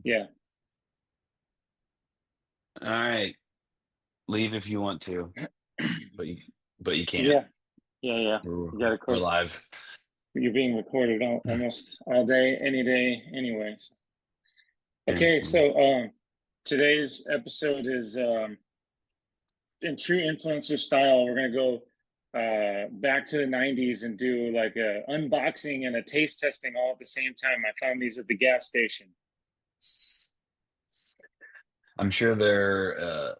Yeah. All right, leave if you want to, but you can't. Yeah. Yeah. Yeah. We're, You got to we're quit. live. You're being recorded almost all day, any day, anyways. Yeah. Okay. So, today's episode is, in true influencer style. We're going to go, back to the 90s and do like a unboxing and a taste testing all at the same time. I found these at the gas station. I'm sure they're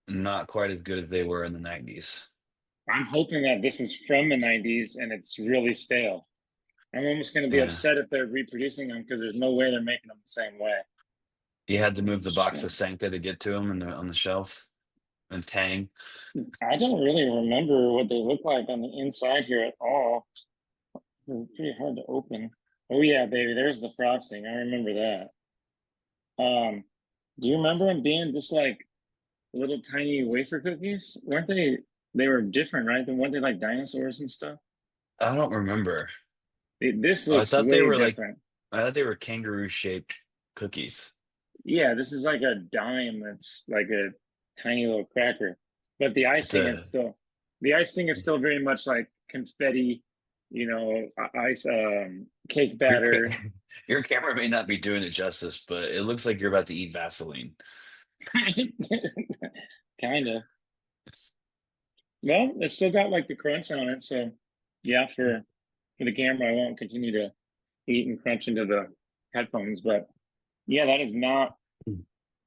not quite as good as they were in the 90s. I'm hoping that this is from the 90s and it's really stale. I'm almost going to be Yeah. upset if they're reproducing them because there's no way they're making them the same way. You had to move the box of Interesting. Sancta to get to them on the shelf and Tang. I don't really remember what they look like on the inside here at all. They're pretty hard to open. Oh yeah, baby, there's the frosting. I remember that. Do you remember them being just like little tiny wafer cookies? Weren't they? They were different, right? Then weren't they like dinosaurs and stuff? I don't remember. This I looks thought they way were like different. I thought they were kangaroo shaped cookies. Yeah, this is like a dime that's like a tiny little cracker. But The the icing is still very much like confetti, ice, cake your batter. your camera may not be doing it justice, but it looks like you're about to eat Vaseline. Kind of. Well, it's still got like the crunch on it, so yeah, for the camera, I won't continue to eat and crunch into the headphones, but yeah, that is not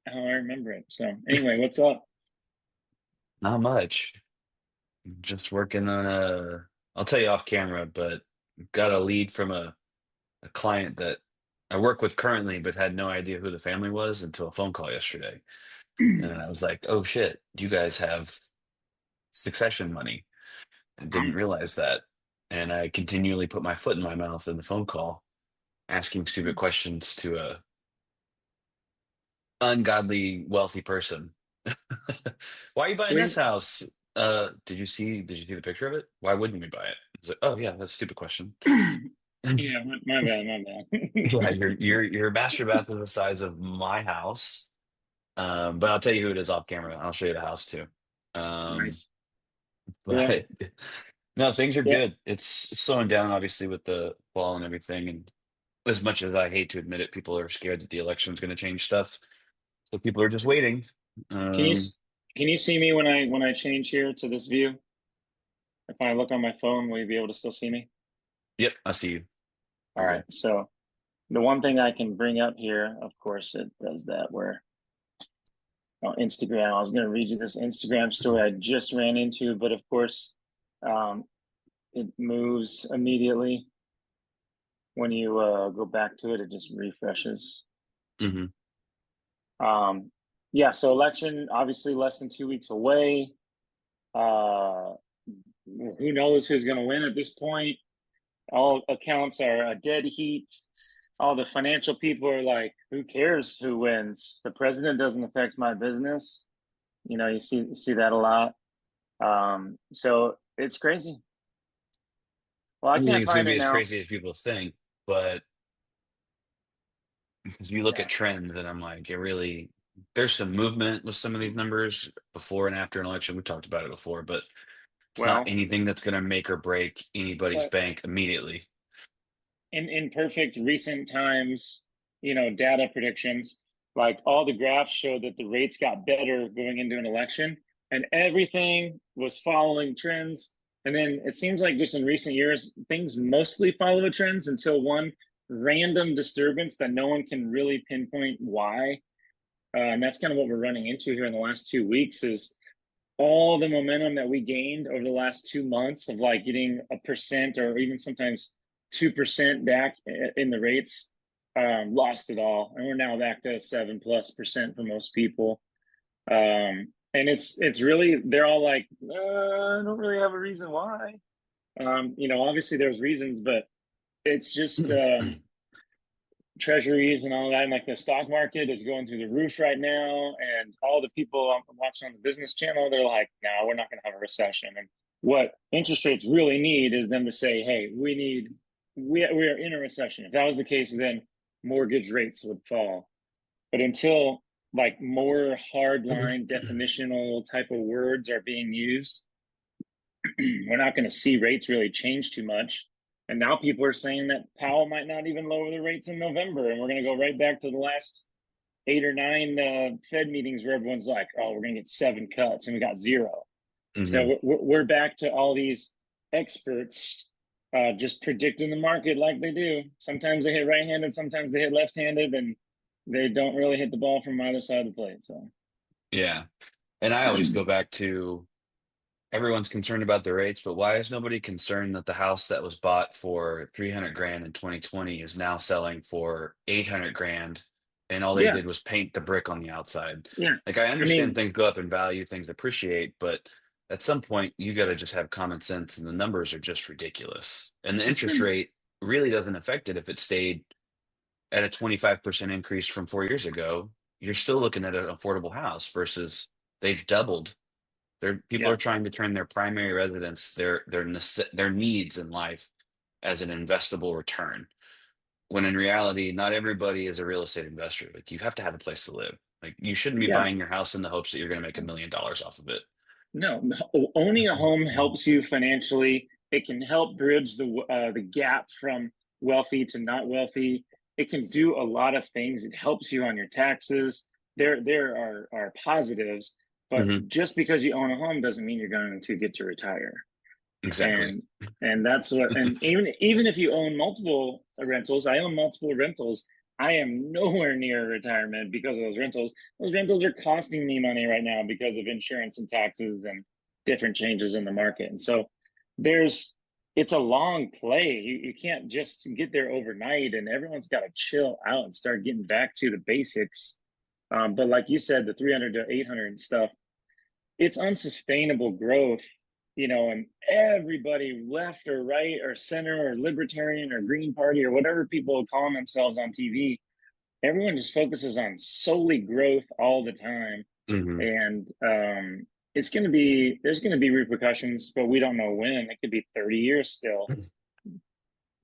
how I remember it. So anyway, what's up? Not much. Just working on I'll tell you off camera, but got a lead from a client that I work with currently, but had no idea who the family was until a phone call yesterday. And I was like, oh shit, you guys have succession money. I didn't realize that. And I continually put my foot in my mouth in the phone call, asking stupid questions to a ungodly wealthy person. Why are you buying this Sweet. house? Did you see the picture of it? Why wouldn't we buy it? I was like, oh yeah, that's a stupid question. Yeah, my bad, my bad. Yeah, your master bath is the size of my house. But I'll tell you who it is off camera. I'll show you the house too. Um, Nice. Cool. but no, things are Yeah. good. It's slowing down, obviously, with the fall and everything. And as much as I hate to admit it, people are scared that the election is going to change stuff. So people are just waiting. Can you Um, can you see me when I change here to this view? If I look on my phone, will you be able to still see me? yep, I see you. All right. So the one thing I can bring up here, of course, it does that where Instagram. I was going to read you this Instagram story I just ran into, but of course, um, it moves immediately when you go back to it. It just refreshes. Hmm. Um, yeah. So election obviously less than 2 weeks away. Uh, who knows who's going to win at this point? All accounts are a dead heat. All the financial people are like, who cares who wins? The president doesn't affect my business. You see that a lot. So it's crazy. Well, I I don't think can't it's going find to it be as now. crazy as people think, but because you look Yeah. at trends, and I'm like, there's some movement with some of these numbers before and after an election. We talked about it before, but it's not Well, anything that's going to make or break anybody's but bank immediately. in perfect recent times, data predictions, like all the graphs show that the rates got better going into an election, and everything was following trends. And then it seems like just in recent years, things mostly follow the trends until one random disturbance that no one can really pinpoint why. And that's kind of what we're running into here in the last 2 weeks is all the momentum that we gained over the last 2 months of like getting a percent or even sometimes 2% back in the rates, lost it all, and we're now back to 7+% for most people. And it's really they're all like, I don't really have a reason why. Obviously there's reasons, but it's just treasuries and all that. And like the stock market is going through the roof right now. And all the people I'm watching on the business channel, they're like, no, we're not going to have a recession. And what interest rates really need is them to say, hey, we are in a recession. If that was the case, then mortgage rates would fall. But until like more hard line definitional type of words are being used, we're not going to see rates really change too much. And now people are saying that Powell might not even lower the rates in November, and we're going to go right back to the last 8 or 9 Fed meetings where everyone's like, "Oh, we're going to get 7 cuts," and we got zero. Hmm. So we're back to all these experts just predicting the market like they do. Sometimes they hit right-handed, sometimes they hit left-handed, and they don't really hit the ball from either side of the plate. So Yeah. And I always go back to everyone's concerned about the rates, but why is nobody concerned that the house that was bought for 300 grand in 2020 is now selling for 800 grand and all they yeah, did was paint the brick on the outside? yeah. Like I I understand mean, things go up in value, things appreciate, but at some point you got to just have common sense and the numbers are just ridiculous. And the it's interest been rate really doesn't affect it if it stayed at a 25% increase from 4 years ago. You're still looking at an affordable house versus they've doubled. People yeah, are trying to turn their primary residence, their needs in life, as an investable return. When in reality, not everybody is a real estate investor. Like you have to have a place to live. Like you shouldn't be yeah. buying your house in the hopes that you're going to make $1 million off of it. No, owning a home helps you financially. It can help bridge the gap from wealthy to not wealthy. It can do a lot of things. It helps you on your taxes. There are positives, but Hmm. just because you own a home doesn't mean you're going to get to retire. Exactly. And that's what, and even if you own multiple rentals, I own multiple rentals. I am nowhere near retirement because of those rentals. Those rentals are costing me money right now because of insurance and taxes and different changes in the market. And so there's it's a long play. You can't just get there overnight, and everyone's got to chill out and start getting back to the basics. But like you said, the 300 to 800 stuff, it's unsustainable growth, and everybody left or right or center or libertarian or green party or whatever people call themselves on TV, everyone just focuses on solely growth all the time. Hmm. And there's going to be repercussions, but we don't know when. It could be 30 years still.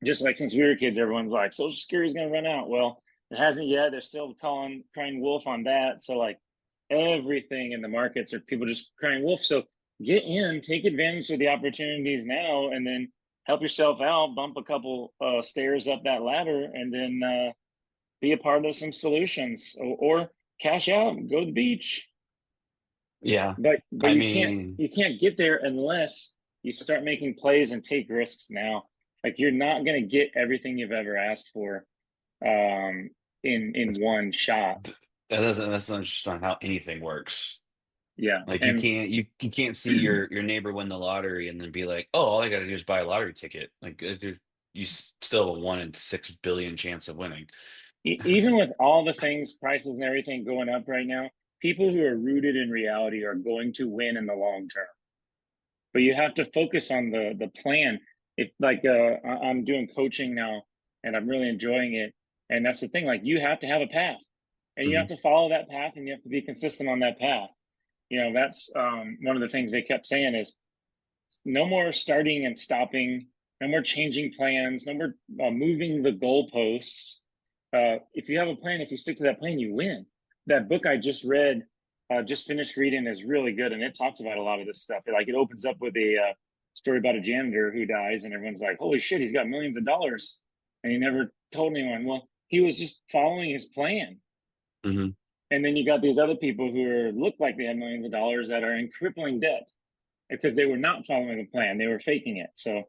Just like since we were kids, everyone's like, Social Security is going to run out. Well, it hasn't yet. They're still crying wolf on that. So, like, everything in the markets are people just crying wolf. So, get in, take advantage of the opportunities now, and then help yourself out, bump a couple stairs up that ladder, and then be a part of some solutions or cash out and go to the beach. Yeah. But I you can't mean, you can't get there unless you start making plays and take risks now. Like you're not going to get everything you've ever asked for um, in one shot. that's not just not how anything works. Yeah, Like and you can't see your neighbor win the lottery and then be like, oh, all I got to do is buy a lottery ticket. Like still have a 1 in 6 billion chance of winning. even with all the things, prices and everything going up right now, people who are rooted in reality are going to win in the long term. But you have to focus on the plan. If like I'm doing coaching now, and I'm really enjoying it, and that's the thing. Like you have to have a path, and you have Hmm. to follow that path, and you have to be consistent on that path. That's one of the things they kept saying is no more starting and stopping, no more changing plans, no more moving the goalposts. If you have a plan, if you stick to that plan, you win. That book I just read, just finished reading, is really good, and it talks about a lot of this stuff. It opens up with a story about a janitor who dies, and everyone's like, "Holy shit, he's got millions of dollars," and he never told anyone. Well, he was just following his plan. Hmm. And then you got these other people look like they have millions of dollars that are in crippling debt because they were not following the plan; they were faking it. So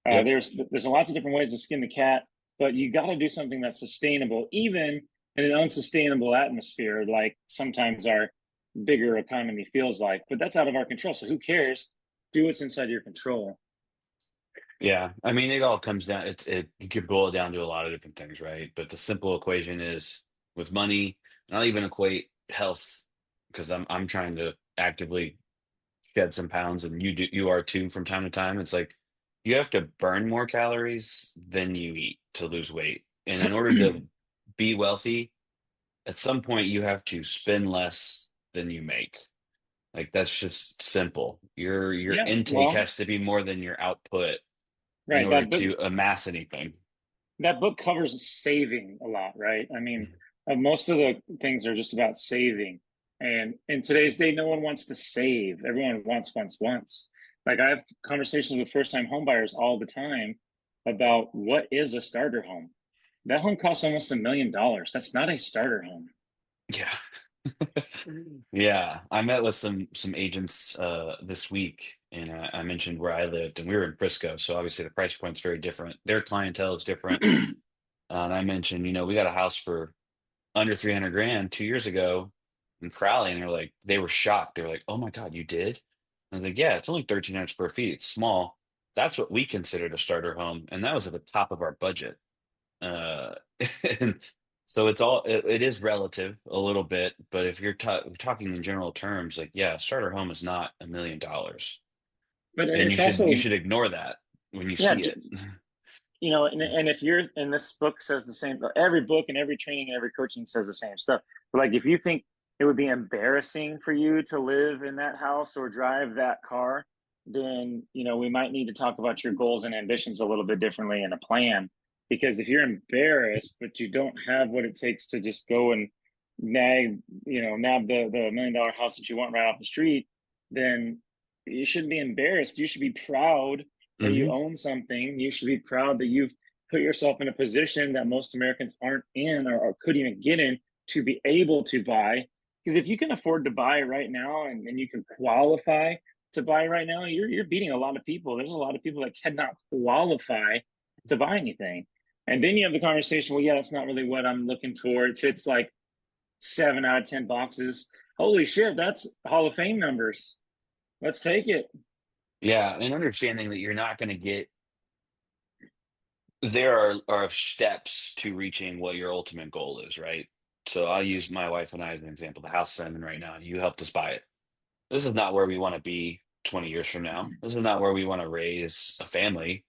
Yep. there's lots of different ways to skin the cat, but you got to do something that's sustainable, even in an unsustainable atmosphere, like sometimes our bigger economy feels like. But that's out of our control. So who cares? Do what's inside your control. Yeah. I mean, it all comes down, you could boil it down to a lot of different things, right? But the simple equation is with money, and I'll even equate health because I'm trying to actively shed some pounds and you are too from time to time. It's like you have to burn more calories than you eat to lose weight. And in order to be wealthy, at some point you have to spend less than you make. Like that's just simple. Your Yeah, intake well, has to be more than your output in right. order to amass anything. That book covers saving a lot, right? I mean, most of the things are just about saving. And in today's day, no one wants to save. Everyone wants. Like I have conversations with first time homebuyers all the time about what is a starter home. That home costs almost $1 million. That's not a starter home. Yeah. Yeah, I met with some agents this week, and I mentioned where I lived, and we were in Frisco, so obviously the price point's very different. Their clientele is different. And I mentioned, we got a house for under 300 grand 2 years ago in Crowley, and they were shocked. They were like, "Oh my God, you did?" I was like, "Yeah, it's only 1,300 square feet. It's small. That's what we considered a starter home, and that was at the top of our budget." Uh, and so it is relative a little bit, but if you're talking in general terms, like, yeah, a starter home is not $1 million, But and you it's should you also, should ignore that when you yeah, see it. and if you're, and this book says the same, every book and every training and every coaching says the same stuff. But like, if you think it would be embarrassing for you to live in that house or drive that car, then, we might need to talk about your goals and ambitions a little bit differently in a plan. Because if you're embarrassed, but you don't have what it takes to just go and nab the $1 million house that you want right off the street, then you shouldn't be embarrassed. You should be proud that you Hmm. own something. You should be proud that you've put yourself in a position that most Americans aren't in, or couldn't even get in, to be able to buy. Because if you can afford to buy right now, and you can qualify to buy right now, you're beating a lot of people. There's a lot of people that cannot qualify to buy anything. And then you have the conversation, well, yeah, that's not really what I'm looking for. It fits like 7 out of 10 boxes. Holy shit, that's Hall of Fame numbers. Let's take it. Yeah, and understanding that you're not going to get there are steps to reaching what your ultimate goal is, right? So I'll use my wife and I as an example. The house I'm in right now, you helped us buy it. This is not where we want to be 20 years from now. This is not where we want to raise a family,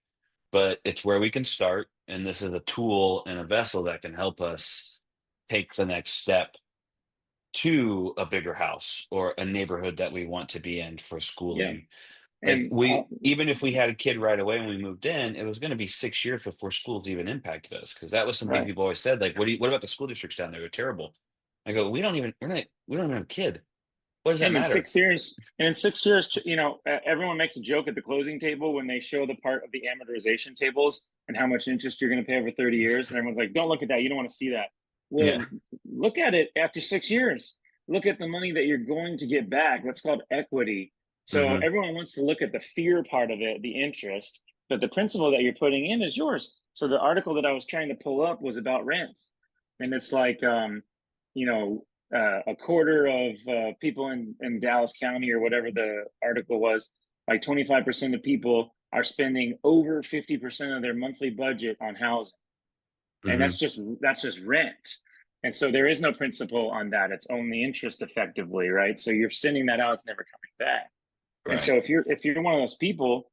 but it's where we can start. And this is a tool and a vessel that can help us take the next step to a bigger house or a neighborhood that we want to be in for Yeah. schooling. Like And even if we had a kid right away when we moved in, it was going to be 6 years before schools even impacted us. Because that was something right. people always said, like, what about the school districts down there? They're terrible. I go, we don't even have a kid. What does that And in matter? 6 years, and in 6 years, everyone makes a joke at the closing table when they show the part of the amortization tables and how much interest you're going to pay over 30 years. And everyone's like, don't look at that. You don't want to see that. Yeah. Well, look at it after 6 years. Look at the money that you're going to get back. That's called equity. So Hmm. everyone wants to look at the fear part of it, the interest, but the principal that you're putting in is yours. So the article that I was trying to pull up was about rent. And it's like, you know, a quarter of people in Dallas County, or whatever the article was, like 25% of people are spending over 50% of their monthly budget on housing. And Hmm. that's just rent. And so there is no principal on that. It's only interest effectively, right? So you're sending that out, it's never coming back. And Right. so if you're one of those people,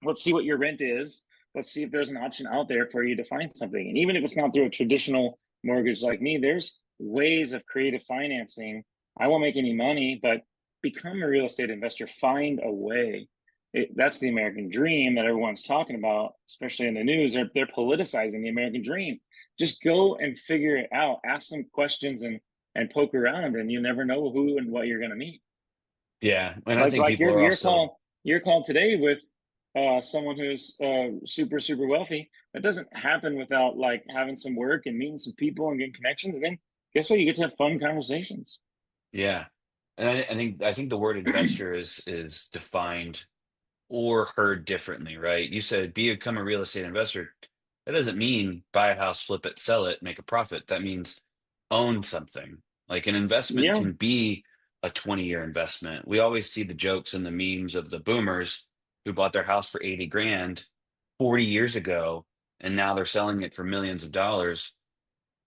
let's see what your rent is. Let's see if there's an option out there for you to find something. And even if it's not through a traditional mortgage like me, there's ways of creative financing. I won't make any money, but become a real estate investor. Find a way. That's the American dream that everyone's talking about, especially in the news. They're politicizing the American dream. Just go and figure it out. Ask some questions and poke around, and you never know who and what you're going to meet. Yeah. And I like think like people your are your also, call your call today with someone who's super wealthy. That doesn't happen without like having some work and meeting some people and getting connections, and then guess what, you get to have fun conversations. yeah. And I think the word investor is defined or heard differently, right? You said become a real estate investor. That doesn't mean buy a house, flip it, sell it, make a profit. That means own something. Like an investment Yeah, can be a 20-year investment. We always see the jokes and the memes of the boomers who bought their house for 80 grand 40 years ago, and now they're selling it for millions of dollars.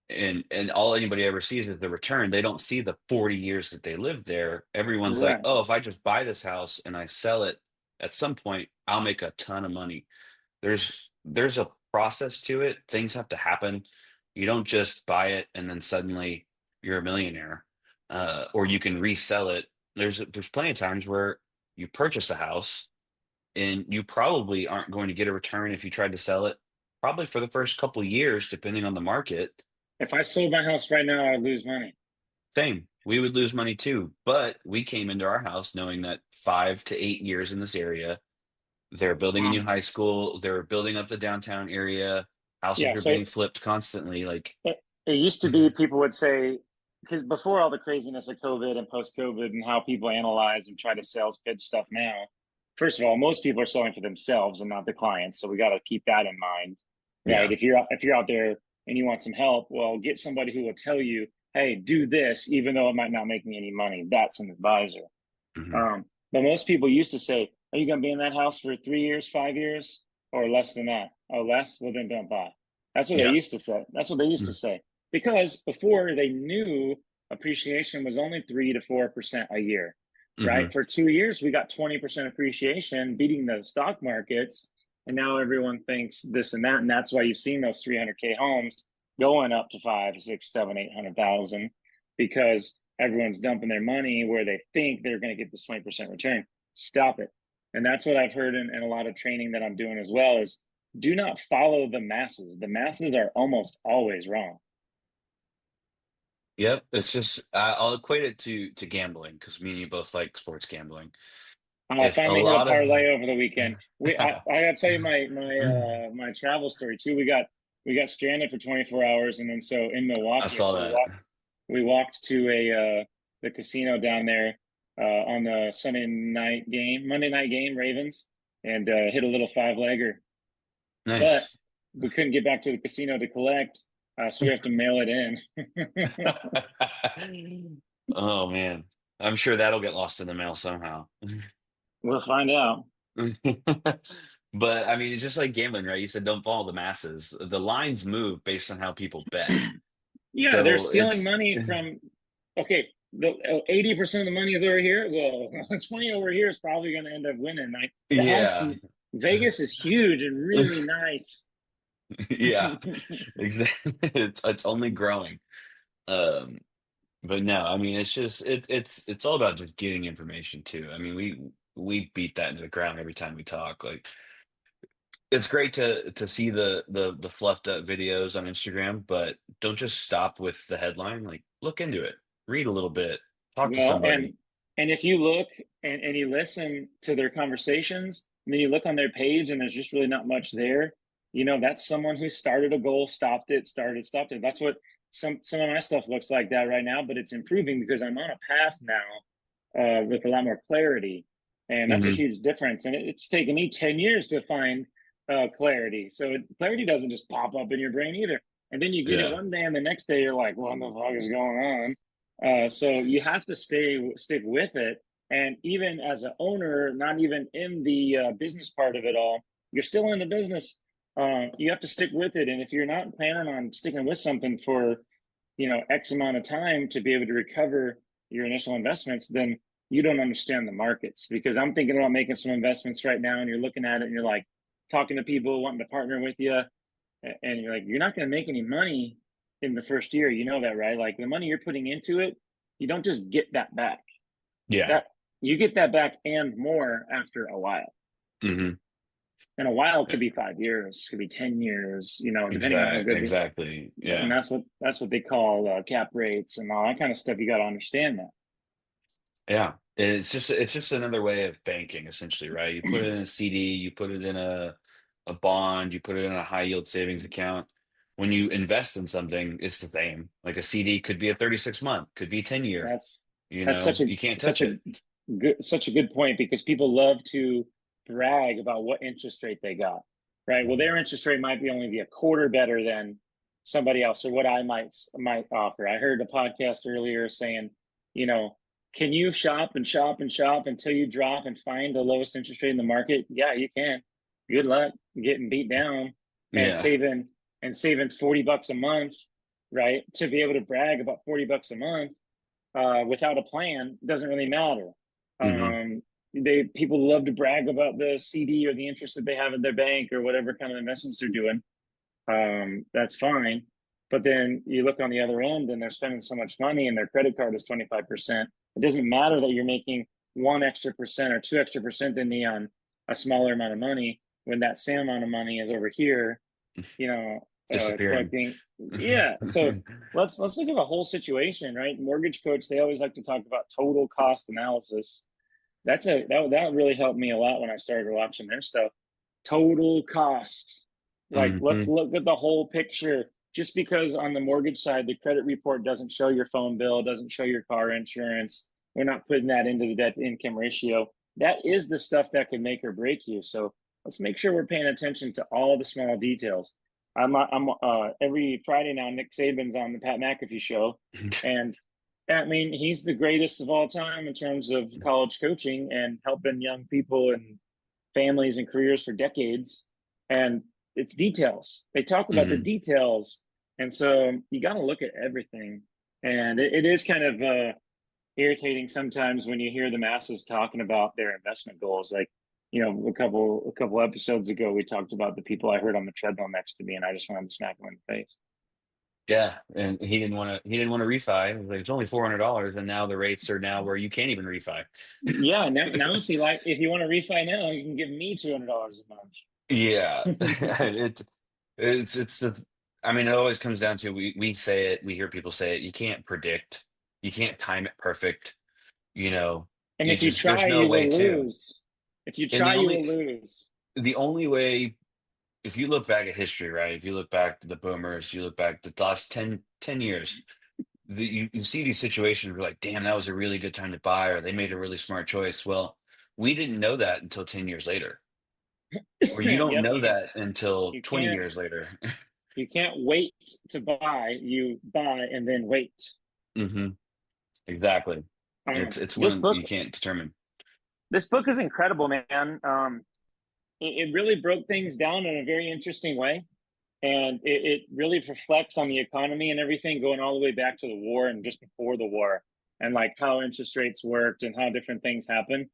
And all anybody ever sees is the return. They don't see the 40 years that they lived there. Everyone's like, right. oh, if I just buy this house and I sell it at some point, I'll make a ton of money. There's a process to it. Things have to happen. You don't just buy it and then suddenly you're a millionaire, or you can resell it. There's plenty of times where you purchase a house and you probably aren't going to get a return if you tried to sell it, probably for the first couple of years, depending on the market. If I sold my house right now, I'd lose money. Same. We would lose money too, but we came into our house knowing that 5 to 8 years in this area, they're building a new Um, high school, they're building up the downtown area, houses yeah. are So being flipped constantly. Like, it used to be people would say, because before all the craziness of COVID and post COVID and how people analyze and try to sales pitch stuff now, first of all, most people are selling for themselves and not the clients. So we got to keep that in mind, right? yeah. If you're out there and you want some help, well, get somebody who will tell you, hey, do this, even though it might not make me any money. That's an advisor. Hmm. But most people used to say, are you going to be in that house for 3 years, 5 years, or less than that? Oh, less? Well, then don't buy. That's what they Yeah. used to say. That's what they used to say. Because before they knew appreciation was only 3 to 4% a year, Hmm. right? For 2 years, we got 20% appreciation, beating the stock markets. And now everyone thinks this and that. And that's why you've seen those 300K homes going up to 5, 6, 7, 800,000 because everyone's dumping their money where they think they're going to get this 20% return. Stop it. And that's what I've heard in a lot of training that I'm doing as well is do not follow the masses. The masses are almost always wrong. Yep. It's just I'll equate it to gambling because me and you both like sports gambling. I If a finally hit a lot of parlay over the weekend. I gotta tell you my travel story too. We got stranded for 24 hours, and then so in I Milwaukee, saw so that. we walked to the casino down there on the Monday night game, Ravens, and hit a little five legger. But Nice. we couldn't get back to the casino to collect, so we have to mail it in. Oh man. I'm sure that'll get lost in the mail somehow. We'll find out. But I mean, it's just like gambling, right? You said don't follow the masses. The lines move based on how people bet. Yeah, they're So stealing it's money from. Okay, the 80% of the money is over here. Well, 20 over here is probably going to end up winning. Like the house, yeah. Vegas is huge and really nice. Yeah. Exactly. It's only growing. Um, but no, I mean it's all about just getting information too. I mean, we beat that into the ground every time we talk. Like it's great to see the fluffed up videos on Instagram, but don't just stop with the headline. Like look into it, read a little bit, talk to Well, somebody. and if you look and you listen to their conversations, and then you look on their page and there's just really not much there, that's someone who started a goal, stopped it, started, stopped it. That's what some of my stuff looks like that right now, but it's improving because I'm on a path now with a lot more clarity. And that's a Hmm. huge difference. And it's taken me 10 years to find clarity. So clarity doesn't just pop up in your brain either. And then you get it Yeah. one day, and the next day you're like, what the fuck is going on? So you have to stick with it. And even as an owner, not even in the business part of it all, you're still in the business. You have to stick with it. And if you're not planning on sticking with something for, X amount of time to be able to recover your initial investments, then you don't understand the markets. Because I'm thinking about making some investments right now, and you're looking at it and you're like talking to people wanting to partner with you, and you're like, you're not going to make any money in the first year. You know that, right? Like the money you're putting into it, you don't just get that back. Yeah. That you get that back and more after a while. Hmm. And a while could be 5 years, could be 10 years, depending on how good the, Exactly. and Yeah. that's what they call cap rates and all that kind of stuff. You got to understand that. Yeah. It's just another way of banking essentially, right? You put it in a CD, you put it in a bond, you put it in a high yield savings account. When you invest in something, it's the same. Like a CD could be a 36 month, could be 10 year. That's that's such a You can't such touch a it. such a good point because people love to brag about what interest rate they got, right? Well, Mhm. their interest rate might be only be a quarter better than somebody else or what I might offer. I heard a podcast earlier saying, you know, can you shop and shop and shop until you drop and find the lowest interest rate in the market? Yeah, you can. Good luck getting beat down and Yeah. saving $40 a month, right? To be able to brag about $40 a month without a plan doesn't really matter. Hmm. Um, people love to brag about the CD or the interest that they have at their bank or whatever kind of investments they're doing. That's fine, but then you look on the other end and they're spending so much money and their credit card is 25%. It doesn't matter that you're making 1 extra% or 2 extra% than me on a smaller amount of money when that same amount of money is over here. You know, disappearing. collecting. Yeah. So let's look at the whole situation, right? Mortgage coach, they always like to talk about total cost analysis. That really helped me a lot when I started watching their stuff. Total cost. Like, let's Hmm. look at the whole picture. Just because on the mortgage side, the credit report doesn't show your phone bill, doesn't show your car insurance, we're not putting that into the debt to income ratio. That is the stuff that can make or break you. So let's make sure we're paying attention to all the small details. I'm every Friday now, Nick Saban's on the Pat McAfee show. And I mean, he's the greatest of all time in terms of college coaching and helping young people and families and careers for decades. And it's details. They talk about the Hmm. details. And so you got to look at everything. And it is kind of irritating sometimes when you hear the masses talking about their investment goals. Like, a couple episodes ago, we talked about the people I heard on the treadmill next to me, and I just wanted to smack them in the face. Yeah, and he didn't want to refi. He was like, it's only $400, and now the rates are now where you can't even refi. Yeah, now if you want to refi now, you can give me $200 a month. Yeah, it's the. I mean, it always comes down to we say it, we hear people say it. You can't predict, you can't time it perfect. You know, And you if you just there's try, no you way will to. lose. If you And try, you will lose. the only way, if you look back at history, right? If you look back to the boomers, you look back to the last 10 years, you see these situations where like, damn, that was a really good time to buy, or they made a really smart choice. Well, we didn't know that until 10 years later, or you don't Yep, know that until you 20 can't years later. you can't wait to buy. You buy and then wait. Hmm. Exactly. It's This when book you can't determine. this book is incredible, man. It really broke things down in a very interesting way, and it really reflects on the economy and everything going all the way back to the war and just before the war, and like how interest rates worked and how different things happen.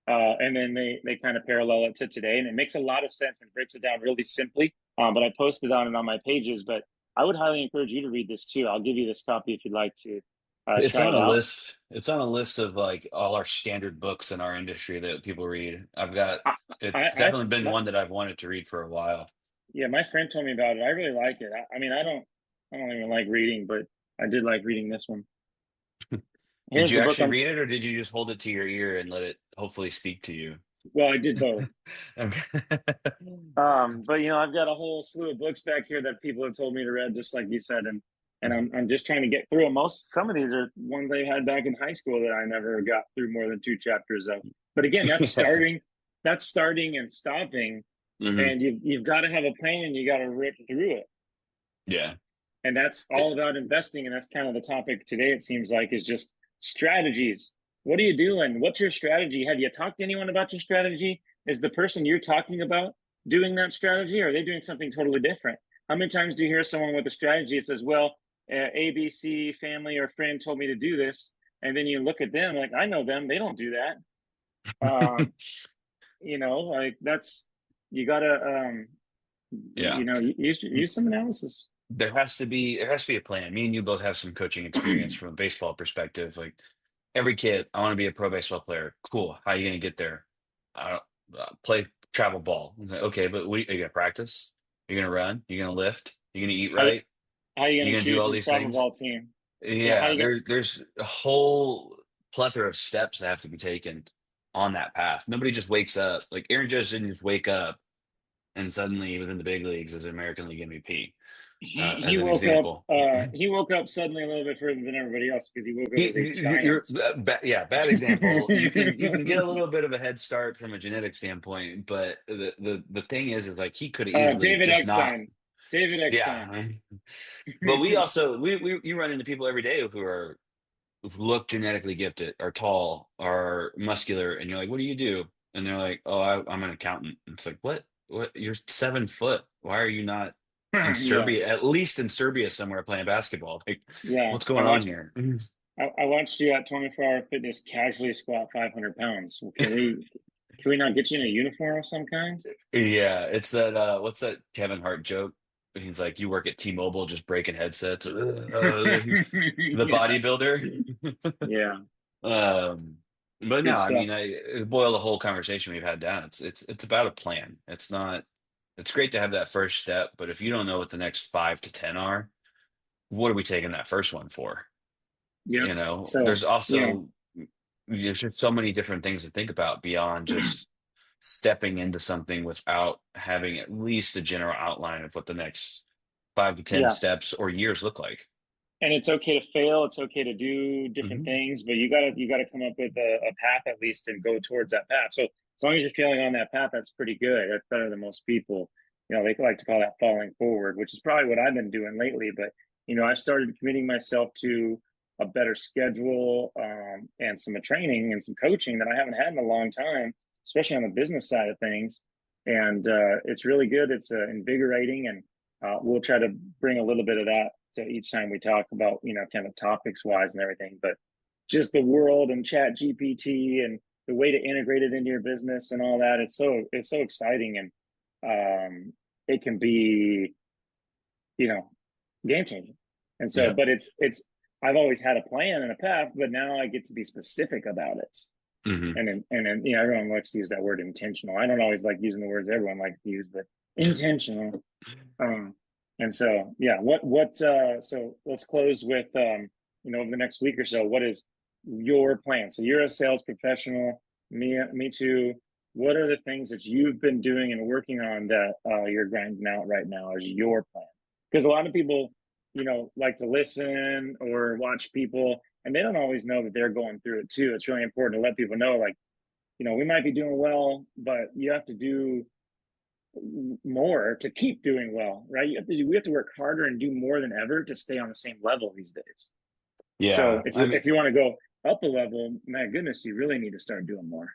And then they kind of parallel it to today, and it makes a lot of sense and breaks it down really simply. But I posted on it on my pages. But I would highly encourage you to read this too. I'll give you this copy if you'd like to It's try on it a out. list. It's on a list of like all our standard books in our industry that people read. I, It's I definitely been my, one that I've wanted to read for a while. yeah, my friend told me about it. I really like it. I mean, I don't even like reading, but I did like reading this one. Did Here's you the book. actually read it, or did you just hold it to your ear and let it hopefully speak to you? Well, I did both. Okay. But I've got a whole slew of books back here that people have told me to read, just like you said, and I'm just trying to get through them. Some of these are ones I had back in high school that I never got through more than two chapters of. But again, Yeah. that's starting and stopping, Hmm. and you've got to have a plan and you got to rip through it. Yeah. And that's all about investing, and that's kind of the topic today. It seems like is just strategies. What are you doing? What's your strategy? Have you talked to anyone about your strategy? Is the person you're talking about doing that strategy, or are they doing something totally different? How many times do you hear someone with a strategy that says, well, ABC family or friend told me to do this, and then you look at them like, I know them, they don't do that. um like that's, you gotta Yeah. use some analysis. There has to be a plan. Me and you both have some coaching experience from a baseball perspective. Like every kid, I want to be a pro baseball player. Cool. How are you going to get there? I don't play travel ball. I was like, okay, but are you going to practice? You're going to run? You're going to lift? You're going to eat how, right? how are you You're going to going to do choose all your these travel things? ball team? Yeah, how Yeah, you going there's a whole plethora of steps that have to be taken on that path. Nobody just wakes up. Like Aaron Judge didn't just wake up and suddenly he was in the big leagues as an American League MVP, he as he an woke up example. he woke up suddenly a little bit further than everybody else because he woke up as a You're giant. yeah, bad example. You can get a little bit of a head start from a genetic standpoint, but the thing is like he could have easily David just not. Eckstein. David Eckstein. Yeah, but we also we you run into people every day who look genetically gifted, are tall, are muscular, and you're like, what do you do? And they're like, oh, I'm an accountant. It's like, what? What? You're 7 foot. Why are you not in Yeah, Serbia? At least in Serbia somewhere playing basketball. Like, yeah. what's I going on watched here? I watched you at 24-hour fitness casually squat 500 pounds. Well, can we not get you in a uniform of some kind? Yeah, it's that what's that Kevin Hart joke? He's like, you work at T-Mobile just breaking headsets. The Yeah, bodybuilder. yeah. Um, but no, Good I stuff. mean, I boil the whole conversation we've had down. It's about a plan. It's not. it's great to have that first step, but if you don't know what the next 5 to 10 are, what are we taking that first one for? Yep. So, There's you know, also there's just so many different things to think about beyond just stepping into something without having at least a general outline of what the next 5 to 10 yeah. steps or years look like. And it's okay to fail. It's okay to do different Hmm. things, but you gotta come up with a path at least and go towards that path. So as long as you're feeling on that path, that's pretty good. That's better than most people. They like to call that falling forward, which is probably what I've been doing lately. But I've started committing myself to a better schedule, and some training and some coaching that I haven't had in a long time, especially on the business side of things. And it's really good. It's invigorating, and we'll try to bring a little bit of that to each time we talk about, kind of topics wise and everything. But just the world and chat GPT and the way to integrate it into your business and all that, it's so exciting. And it can be, you know, game changing. And so, Yeah. but it's I've always had a plan and a path, but now I get to be specific about it. Hmm. And then everyone likes to use that word intentional. I don't always like using the words everyone likes to use, but intentional. um, and so, yeah, so let's close with, over the next week or so, what is your plan? So you're a sales professional, me too. What are the things that you've been doing and working on that you're grinding out right now as your plan? Because a lot of people, like to listen or watch people, and they don't always know that they're going through it too. It's really important to let people know, like, we might be doing well, but you have to do more to keep doing well, right? We have to work harder and do more than ever to stay on the same level these days. So Yeah. if I you mean, if you want to go up a level, my goodness, you really need to start doing more.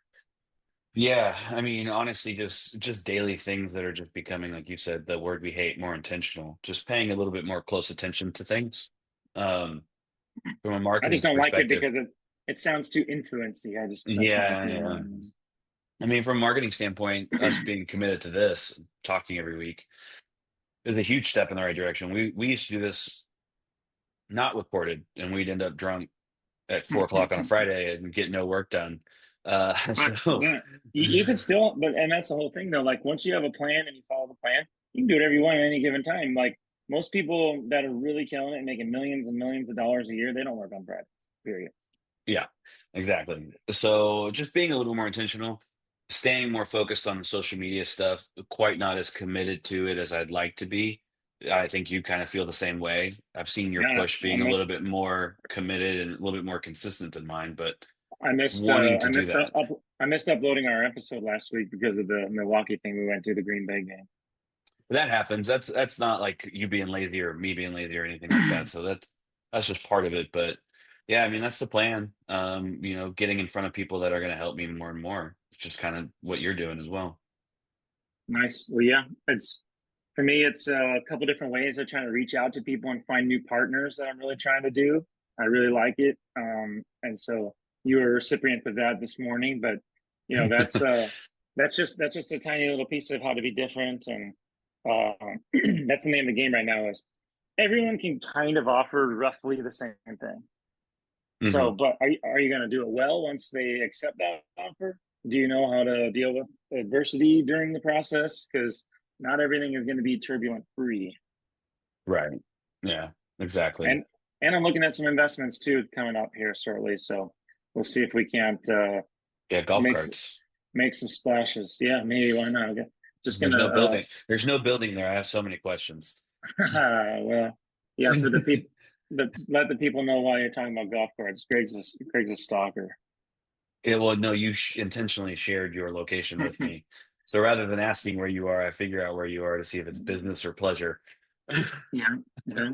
yeah. I mean, honestly, just daily things that are just becoming, like you said, the word we hate, more intentional. Just paying a little bit more close attention to things. Um, from a I just marketing don't like it perspective. because it sounds too influency. That's not Yeah, you know. yeah. I mean, from a marketing standpoint, us being committed to this, talking every week, is a huge step in the right direction. We used to do this not recorded, and we'd end up drunk at 4 o'clock on a Friday and get no work done. So Yeah, you can still, but and that's the whole thing though. Like once you have a plan and you follow the plan, you can do whatever you want at any given time. Like most people that are really killing it and making millions and millions of dollars a year, they don't work on Fridays. Period. yeah, exactly. So just being a little more intentional, staying more focused on the social media stuff, quite not as committed to it as I'd like to be. I think you kind of feel the same way. I've seen your Yeah, push I being a little missed bit more committed and a little bit more consistent than mine, but I missed wanting I to do missed that. I missed uploading our episode last week because of the Milwaukee thing we went to, the Green Bay That happens. That's not like you being lazy or me being lazy or anything like that. game. So that's just part of it. But yeah, I mean that's the plan. Getting in front of people that are going to help me more and more. It's just kind of what you're doing as well. Nice. Well, yeah, it's for me. It's a couple different ways of trying to reach out to people and find new partners that I'm really trying to do. I really like it, and so you were a recipient of that this morning. But that's just a tiny little piece of how to be different, and uh, that's the name of the game right now. Is everyone can kind of offer roughly the same thing. So, Hmm. but are you going to do it well once they accept that offer? Do you know how to deal with adversity during the process? Because not everything is going to be turbulent free. Right. Yeah, exactly. And and I'm looking at some investments too coming up here shortly. So we'll see if we can't Yeah, golf make carts. make some splashes. Yeah, maybe why not? Just There's gonna no building. There's no building there. I have so many questions. well, yeah, for the people. Let the people know why you're talking about golf carts. Greg's a stalker. Yeah, well, no, you intentionally shared your location with me. So rather than asking where you are, I figure out where you are to see if it's business or pleasure. Yeah, yeah.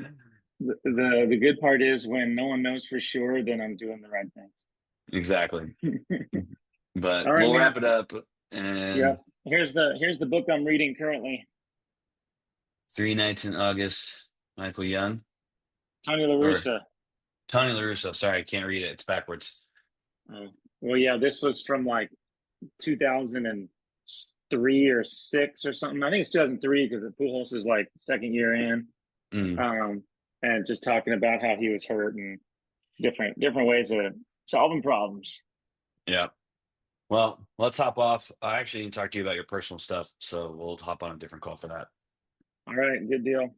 The good part is when no one knows for sure, then I'm doing the right Exactly. things. But All right, we'll man. wrap it up. Yeah. And Here's the book I'm reading currently. Three Nights in August, Michael Young, Tony or LaRussa. Tony LaRusso. Sorry, I can't read it. It's backwards. Oh, well, yeah, this was from like 2003 or six or something. I think it's 2003 because the Pujols is like second year in. Mm, Um, and just talking about how he was hurt and different ways of solving problems. yeah. Well, let's hop off. I actually need to talk to you about your personal stuff, so we'll hop on a different call for that. All right, good deal.